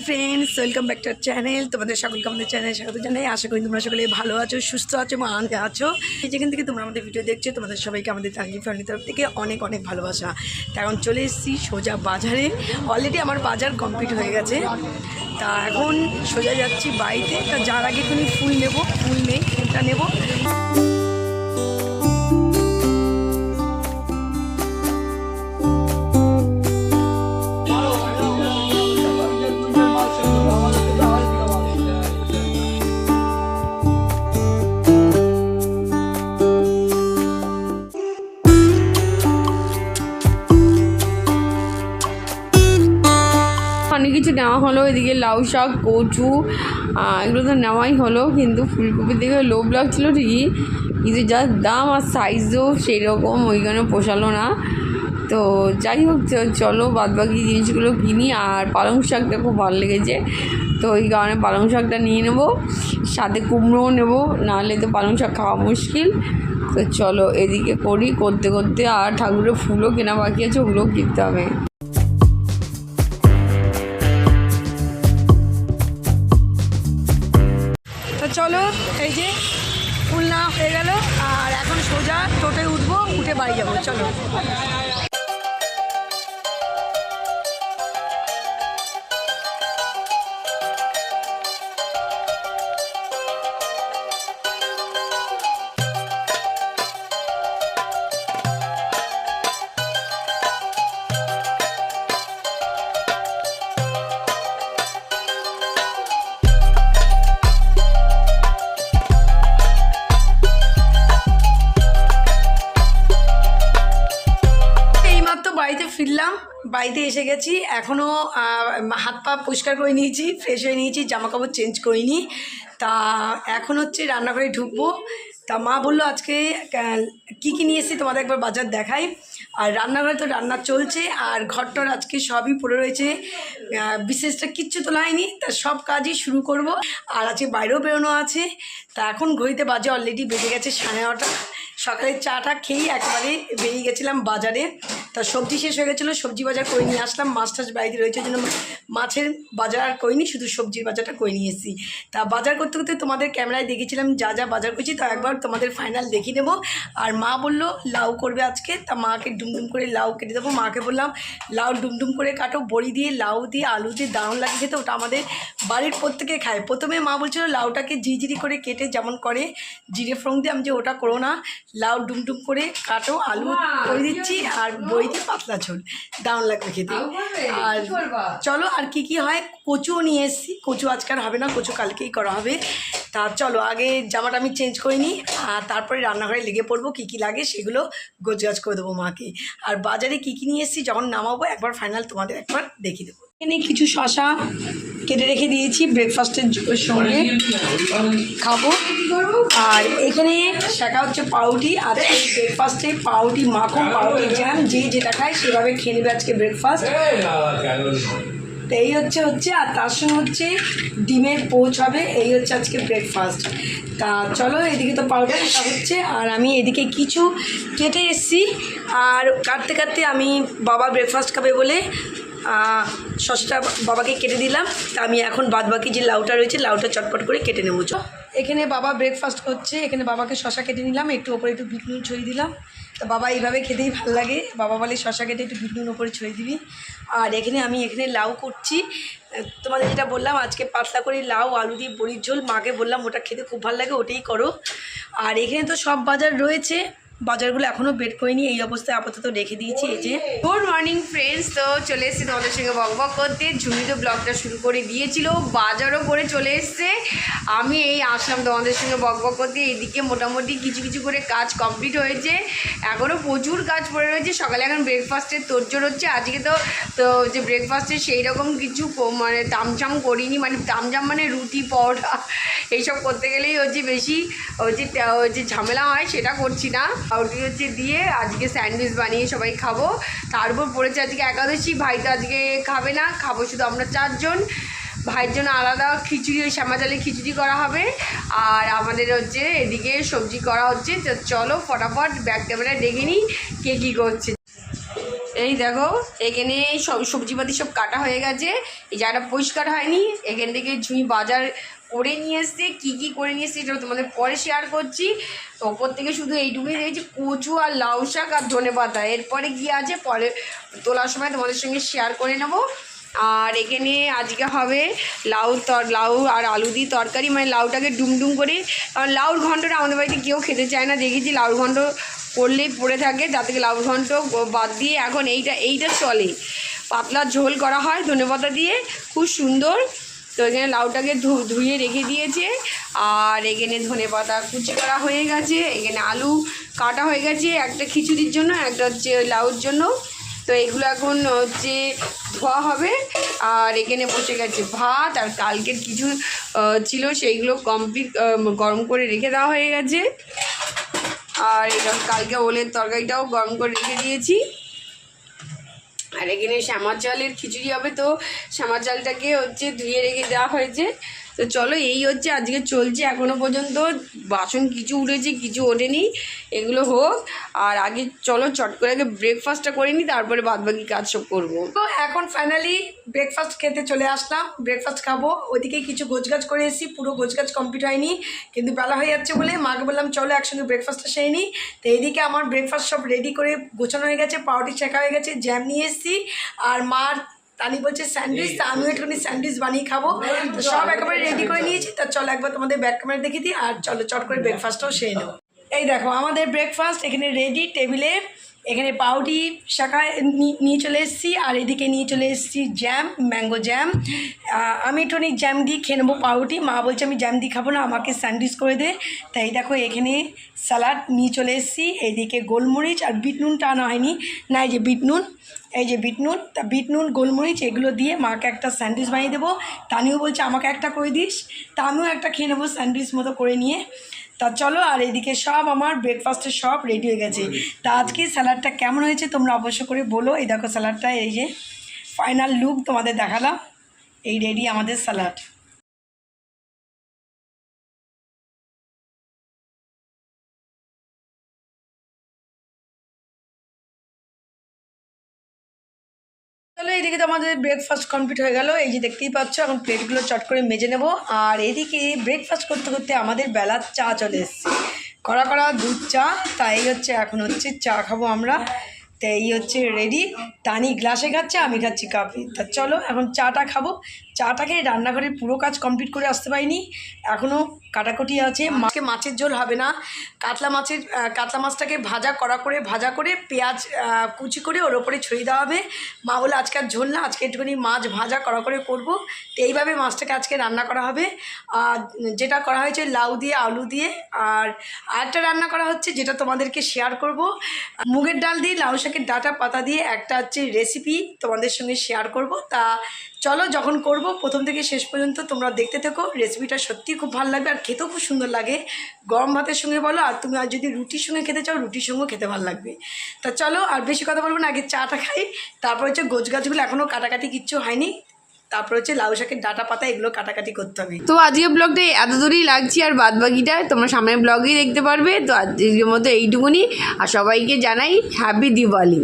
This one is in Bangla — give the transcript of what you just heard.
Friends, welcome back to our channel. তোমাদের সকলকে আমাদের চ্যানেলে স্বাগত জানাই। আশা করি তোমরা সকলে ভালো আছো, সুস্থ আছো এবং আনন্দে আছো। যেখান থেকে তোমরা আমাদের ভিডিও দেখছো, তোমাদের সবাইকে আমাদের তাঙ্গি ফ্যামিলির তরফ থেকে অনেক অনেক ভালোবাসা। তা এখন চলে এসেছি সোজা বাজারে। অলরেডি আমার বাজার কমপ্লিট হয়ে গেছে। তা এখন সোজা যাচ্ছি বাড়িতে। তা যার আগে তুমি ফুল নেবো, ফুল নেই, ফুলটা নেবো। অনেক কিছু নেওয়া হলো। এদিকে লাউ শাক, কচু, এগুলো তো নেওয়াই হলো, কিন্তু ফুলকপির দিকে লোভ লাগছিলো ঠিকই, কিন্তু যা দাম আর সাইজও সেই রকম ওইখানে পোষালো না। তো যাই হোক, চলো বাদবাকি জিনিসগুলো কিনি। আর পালং শাকটা খুব ভালো লেগেছে, তো ওই কারণে পালং শাকটা নিয়ে নেবো, সাথে কুমড়োও নেবো, নাহলে তো পালং শাক খাওয়া মুশকিল। তো চলো এদিকে করি, করতে করতে আর ঠাকুরের ফুলও কেনা বাকি আছে, ওগুলোও কিনতে হবে। চলো, এই যে ফুল না হয়ে গেল, আর এখন সোজা টোটোয় উঠবো, উঠে বাড়ি যাবো। চলো। বাড়িতে ফিরলাম, বাড়িতে এসে গেছি। এখনও হাত পা পরিষ্কার করে নিয়েছি, ফ্রেশ হয়ে নিয়েছি, জামা কাপড় চেঞ্জ করিনি। তা এখন হচ্ছে রান্নাঘরে ঢুকবো। তা মা বললো আজকে কী কী নিয়ে এসেছি তোমাদের একবার বাজার দেখাই। আর রান্নাঘরে তো রান্না চলছে, আর ঘরটর আজকে সবই পড়ে রয়েছে, বিশেষটা কিচ্ছু তোলা হয়নি। তা সব কাজই শুরু করব। আর আজকে বাইরেও বেরোনো আছে। তা এখন ঘড়িতে বাজে অলরেডি বেজে গেছে 9:30। সকালে চাটা খেয়েই একবারে বেরিয়ে গেছিলাম বাজারে। তা সবজি শেষ হয়ে গেছিলো, সবজি বাজার করে নিয়ে আসলাম। মাছ টাছ বাড়িতে রয়েছে, জন্য মাছের বাজার আর করিনি, শুধু সবজির বাজারটা করে নিয়ে এসেছি। তা বাজার করতে করতে তোমাদের ক্যামেরায় দেখেছিলাম যা যা বাজার করছি, তা একবার তোমাদের ফাইনাল দেখিয়ে নেবো। আর মা বললো লাউ করবে আজকে, তা মাকে ডুমডুম করে লাউ কেটে দেবো। মাকে বললাম লাউ ডুমডুম করে কাটো, বড়ি দিয়ে, লাউ দিয়ে, আলু দিয়ে দারুণ লাগে খেতে। ওটা আমাদের বাড়ির প্রত্যেকে খায়। প্রথমে মা বলছিল লাউটাকে ঝিরিঝিরি করে কেটে যেমন করে জিরে ফোড়ন দিয়ে, আমি যে ওটা করো না, লাউ ডুমডুম করে কাটো, আলু করে দিচ্ছি, আর বড়ি দিয়ে পাতলা ঝোল, দারুণ লাগবে খেতে। আর চলো আর কি কি হয়। কচুও নিয়ে এসেছি, কচু আজকাল হবে না, কচু কালকেই করা হবে। তা চলো আগে জামাটা আমি চেঞ্জ করে নিই, আর তারপরে রান্নাঘরে লেগে পড়বো। কী কী লাগে সেগুলো গোছগাছ করে দেবো মাকে। আর বাজারে কী কী নিয়ে এসেছি যখন নামাবো একবার ফাইনাল তোমাদের একবার দেখিয়ে দেবো। এখানে কিছু শশা কেটে রেখে দিয়েছি, ব্রেকফাস্টের সঙ্গে খাবো। আর এখানে শেখা হচ্ছে পাউরুটি। আজকে ব্রেকফাস্টে পাউরুটি মাখন, পাউরুটি জ্যাম, যে যেটা খায় সেভাবে খেয়ে নেবে আজকে ব্রেকফাস্ট। তো এই হচ্ছে আর তার সঙ্গে হচ্ছে ডিমের পোচ হবে। এই হচ্ছে আজকে ব্রেকফাস্ট। তা চলো, এদিকে তো পাউডার হচ্ছে, আর আমি এদিকে কিছু কেটে এসেছি। আর কাটতে কাটতে আমি বাবা ব্রেকফাস্ট খাবে বলে শসাটা বাবাকে কেটে দিলাম। তা আমি এখন বাদবাকি যে লাউটা রয়েছে, লাউটা চটপট করে কেটে নেবো। এখানে বাবা ব্রেকফাস্ট করছে, এখানে বাবাকে শসা কেটে নিলাম, একটু ওপরে একটু বিট নুন ছড়িয়ে দিলাম। তা বাবা এইভাবে খেতেই ভালো লাগে, বাবা বলে শসা কেটে একটু বিট নুন ওপরে ছড়িয়ে দিবি। আর এখানে আমি লাউ করছি। তোমাদের যেটা বললাম আজকে পাতলা করে লাউ আলু দিয়ে বড়ির ঝোল, মাকে বললাম ওটা খেতে খুব ভালো লাগে, ওটাই করো। আর এখানে তো সব বাজার রয়েছে, বাজারগুলো এখনও বের করিনি, এই অবস্থায় আপাতত রেখে দিয়েছি। এই যে গুড মর্নিং ফ্রেন্ডস, তো চলে এসেছি তোমাদের সঙ্গে বকবক করতে। ঝুমি তো ব্লগটা শুরু করে দিয়েছিল, বাজারও করে চলে এসছে। আমি এই আসলাম তোমাদের সঙ্গে বকবক করতে। এদিকে মোটামুটি কিছু কিছু করে কাজ কমপ্লিট হয়েছে, এখনও প্রচুর কাজ পড়ে রয়েছে। সকালে এখন ব্রেকফাস্টের তোড়জোড় হচ্ছে। আজকে তো যে ব্রেকফাস্টে সেই রকম কিছু মানে তামঝাম করিনি, মানে তামঝাম মানে রুটি পরোটা এইসব করতে গেলেই হচ্ছে বেশি যে ঝামেলা হয়, সেটা করছি না। পাউরুটি হচ্ছে দিয়ে আজকে স্যান্ডউইচ বানিয়ে সবাই খাবো। তারপর পড়েছে আজকে একাদশী, ভাই তো আজকে খাবে না, খাবো শুধু আমরা 4 জন। ভাইয়ের জন্য আলাদা খিচুড়ি, ওই শ্যামা চালের খিচুড়ি করা হবে। আর আমাদের হচ্ছে এদিকে সবজি করা হচ্ছে। তো চলো ফটাফট ব্যাক ক্যামেরায় দেখে নিই কে কী করছে। এই দেখো এখানে সব সবজিপাতি সব কাটা হয়ে গেছে, এই জায়গাটা পরিষ্কার হয়নি, এখান থেকে ঝুঁই বাজার করে নিয়ে এসছে, কী কী করে নিয়ে এসছে এটা তোমাদের পরে শেয়ার করছি। তো ওপর থেকে শুধু এইটুকুই দেখছি কচু আর লাউ শাক আর ধনেপাতা, এরপরে গিয়ে আছে পরে তোলার সময় তোমাদের সঙ্গে শেয়ার করে নেবো। আর এখানে আজকে হবে লাউ আর আলু দিয়ে তরকারি, মানে লাউটাকে ডুমডুম করে, কারণ লাউর ঘন্টটা আমাদের বাড়িতে কেউ খেতে চায় না, দেখেছি লাউর ঘন্ট করলেই পড়ে থাকে, তার থেকে লাউর ঘন্ট বাদ দিয়ে এখন এইটা চলে, পাতলা ঝোল করা হয় ধনেপাতা দিয়ে, খুব সুন্দর। তো এখানে লাউটাকে ধুয়ে রেখে দিয়েছে, আর এখানে ধনেপাতা কুচি করা হয়ে গেছে, এখানে আলু কাটা হয়ে গেছে, একটা খিচুড়ির জন্য, একটা হচ্ছে লাউর জন্য। তো এগুলো এখন হচ্ছে ধোয়া হবে। আর এখানে বসে গেছে ভাত, আর কালকের কিছু ছিল সেইগুলো কমপ্লিট গরম করে রেখে দেওয়া হয়ে গেছে। আর এটা কালকে ওলের তরকারিটাও গরম করে রেখে দিয়েছি। আর এখানে শ্যামা চালের খিচুড়ি হবে, তো শ্যামা চালটাকে হচ্ছে ধুয়ে রেখে দেওয়া হয়েছে। তো চলো এই হচ্ছে আজকে চলছে এখনও পর্যন্ত, বাসন কিছু উঠেছে কিছু ওঠেনি, এগুলো হোক। আর আগে চলো চট করে আগে ব্রেকফাস্টটা করে নিই, তারপরে বাদবাকি কাজ সব করবো। তো এখন ফাইনালি ব্রেকফাস্ট খেতে চলে আসলাম, ব্রেকফাস্ট খাবো। ওইদিকে কিছু গোছগাছ করে এসেছি, পুরো গোছগাছ কমপ্লিট হয়নি, কিন্তু বেলা হয়ে যাচ্ছে বলে মাকে বললাম চলো একসঙ্গে ব্রেকফাস্টটা সেরে নিই। তো এইদিকে আমার ব্রেকফাস্ট সব রেডি করে গোছানো হয়ে গেছে, পাউরুটি শেখা হয়ে গেছে, জ্যাম নিয়ে এসেছি, আর মার তানি বলছে স্যান্ডউইচ, তা আমিও একটুখানি স্যান্ডউইচ বানিয়ে খাবো। তো সব একেবারে রেডি করে নিয়েছি। তা চলো একবার তোমাদের ব্যাক ক্যামেরা দেখিয়ে দিই, আর চলো চট করে ব্রেকফাস্টটাও সেরে নেবো। এই দেখো আমাদের ব্রেকফাস্ট এখানে রেডি টেবিলে, এখানে পাউরুটি শাখা নিয়ে চলে এসেছি, আর এদিকে নিয়ে চলে এসেছি জ্যাম, ম্যাঙ্গো জ্যাম। আমি একটুখানি জ্যাম দিয়ে খেয়ে নেবো পাউরুটি, মা বলছে আমি জ্যাম দিয়ে খাবো না, আমাকে স্যান্ডউইচ করে দে। তাই দেখো এখানে স্যালাড নিয়ে চলে এসেছি, এইদিকে গোলমরিচ আর বিট নুনটা আনা হয়নি, না এই যে বিট নুন, এই যে বিট নুন, তা বিট নুন গোলমরিচ এগুলো দিয়ে মাকে একটা স্যান্ডউইচ বানিয়ে দেবো। তানিও বলছে আমাকে একটা করে দিস, তা আমিও একটা খেয়ে নেবো স্যান্ডউইচ মতো করে নিয়ে। তা চলো, আর এদিকে সব আমার ব্রেকফাস্টের সব রেডি হয়ে গেছে। তা আজকে স্যালাডটা কেমন হয়েছে তোমরা অবশ্য করে বলো। এই দেখো স্যালাডটা, এই যে ফাইনাল লুক তোমাদের দেখালাম, এই রেডি আমাদের স্যালাড। চলো এইদিকে তো আমাদের ব্রেকফাস্ট কমপ্লিট হয়ে গেল, এই যে দেখতেই পাচ্ছ। এখন প্লেটগুলো চট করে মেজে নেব। আর এদিকে ব্রেকফাস্ট করতে করতে আমাদের বেলার চা চলে এসছে, কড়া দুধ চা। তাই হচ্ছে এখন হচ্ছে চা খাবো আমরা। তো এই হচ্ছে রেডি, টানি গ্লাসে খাচ্ছে, আমি খাচ্ছি কাপে। তা চলো এখন চাটা খাবো। চাটাকে রান্নাঘরের পুরো কাজ কমপ্লিট করে আসতে পারিনি, এখনও কাটাকুটি আছে। মাছের ঝোল হবে না, কাতলা মাছটাকে ভাজা করে পেঁয়াজ কুচি করে ওর ওপরে ছড়িয়ে দেওয়া হবে। মা বলে আজকে আর ঝোল না, আজকে একটুখানি মাছ ভাজা করে করবো। তো এইভাবে মাছটাকে আজকে রান্না করা হবে। আর যেটা করা হয়েছে লাউ দিয়ে আলু দিয়ে, আর আরেকটা রান্না করা হচ্ছে যেটা তোমাদেরকে শেয়ার করব, মুগের ডাল দিয়ে লাউ শাকের ডাঁটা পাতা দিয়ে একটা হচ্ছে রেসিপি তোমাদের সঙ্গে শেয়ার করব। তা চলো যখন করব প্রথম থেকে শেষ পর্যন্ত তোমরা দেখতে থেকো, রেসিপিটা সত্যিই খুব ভালো লাগবে, আর খেতেও খুব সুন্দর লাগে। গরম ভাতের সঙ্গে বলো, আর তুমি আর যদি রুটির সঙ্গে খেতে চাও রুটির সঙ্গেও খেতে ভালো লাগবে। তা চলো আর বেশি কথা বলবো না, আগে চাটা খাই, তারপর হচ্ছে গোছগাছগুলো এখনও কাটাকাটি কিচ্ছু হয়নি, তারপর হচ্ছে লাউ শাকের ডাঁটা পাতা এগুলো কাটাকাটি করতে হবে। তো আজকের ব্লগটা এত দূরেই লাগছি, আর বাদবাকিটা তোমরা সামনের ব্লগেই দেখতে পারবে। তো আজকের মতো এইটুকুনি, আর সবাইকে জানাই হ্যাপি দিওয়ালি।